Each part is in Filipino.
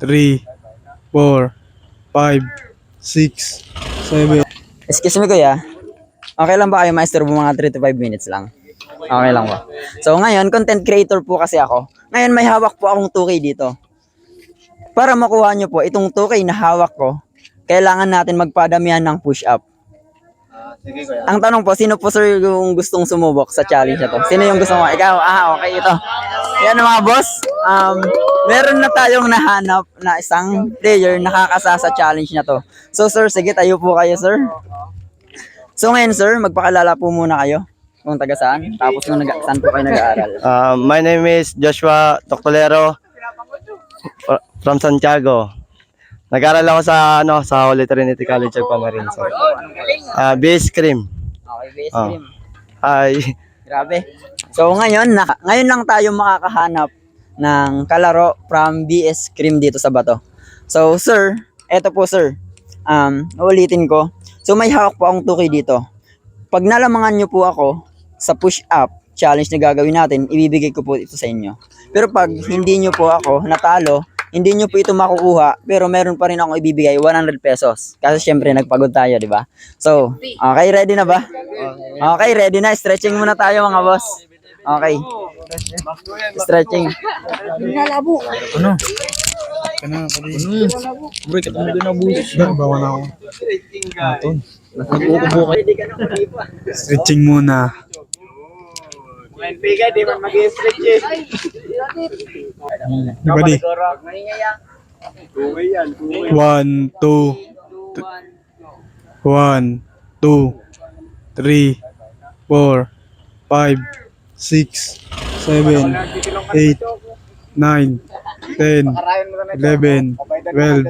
3, 4, 5, 6, 7. Excuse me kuya. Okay lang ba kayo maestro mga 3 to 5 minutes lang? Okay lang ba? So ngayon, content creator po kasi ako. Ngayon may hawak po akong 2K dito. Para makuha nyo po itong 2K na hawak ko, kailangan natin magpadamihan ng push-up. Ang tanong po, sino po sir yung gustong sumubok sa challenge na to? Sino yung gusto mo? Ikaw? Okay, ito. Yan mga boss. Meron na tayong nahanap na isang player nakakasa sa challenge na to. So sir, sige tayo po kayo sir. So ngayon sir, magpakilala po muna kayo. Kung taga saan, tapos kung saan po kayo nag-aaral. My name is Joshua Toctolero from Santiago. Nag-aaral ako sa Holy Trinity College of Camarines. BS Cream. Okay, base cream. Hi. Grabe. So ngayon lang tayo makakahanap ng kalaro from BS Cream dito sa Bato. So sir, eto po sir. Ulitin ko. So may hawak po akong 2K dito. Pag nalamangan nyo po ako sa push-up challenge na gagawin natin, ibibigay ko po ito sa inyo. Pero pag hindi nyo po ako natalo, hindi nyo po ito makukuha, pero meron pa rin akong ibibigay 100 pesos. Kasi syempre nagpagod tayo, di ba? So, okay, ready na ba? Okay, ready na. Stretching muna tayo mga boss. Okay. Stretching. Ano? Break at na busis. Bawa na ako. Aton. Nagkukubo kayo. Stretching muna. Pigay, di man mag-stretch eh. Everybody. 1, 2, 1, 2, 3, 4, 5, 6, 7, 8, 9, 10, 11, 12,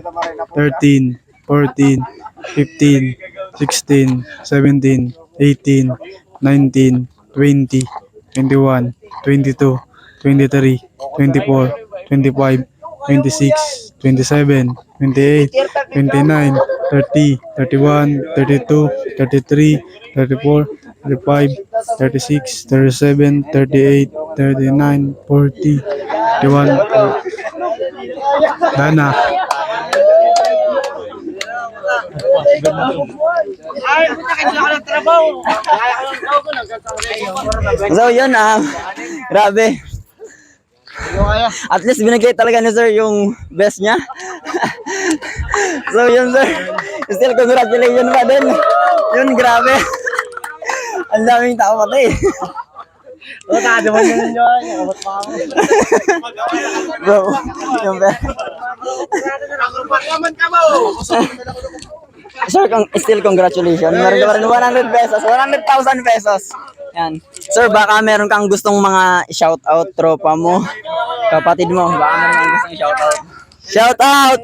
13, 14, 15, 16, 17, 18, 19, 20, 21, 22, 23, 24, 25, 26, 27, 28, 29, 30, 31, 32, 33, 34, 35, 36, 37, 38, 39, 40, 41. Dana. So yun grabe. At least binigay talaga ni sir yung best niya. So yun sir, still congratulations pa din. Yun grabe. Ang daming tao pati. Naman yun yun. Abot pa ako. Bro, yung best. Sir, still congratulations. Meron ka pa rin 100 pesos, 100,000 pesos. Yan. Sir, baka meron kang gustong mga shoutout tropa mo, kapatid mo. Baka meron kang gustong shoutout. Shoutout!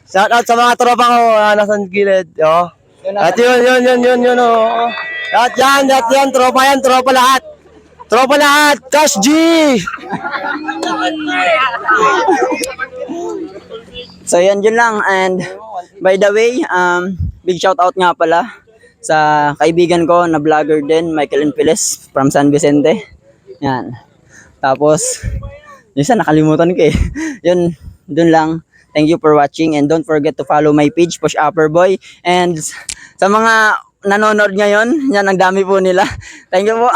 Shoutout sa mga tropa ko nasa gilid. Oh. At yun. Oh. At yan, tropa lahat. Tropa lahat, Cash G! So yun lang, and by the way, big shout out nga pala sa kaibigan ko na vlogger din, Michael Infiles from San Vicente. Yan. Tapos minsan nakalimutan ko eh. Yun, dun lang. Thank you for watching and don't forget to follow my page, Push Upper Boy. And sa mga nanonood ngayon, yan ang dami po nila. Thank you po.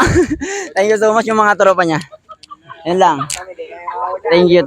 Thank you so much yung mga tropa niya. Yan lang. Thank you.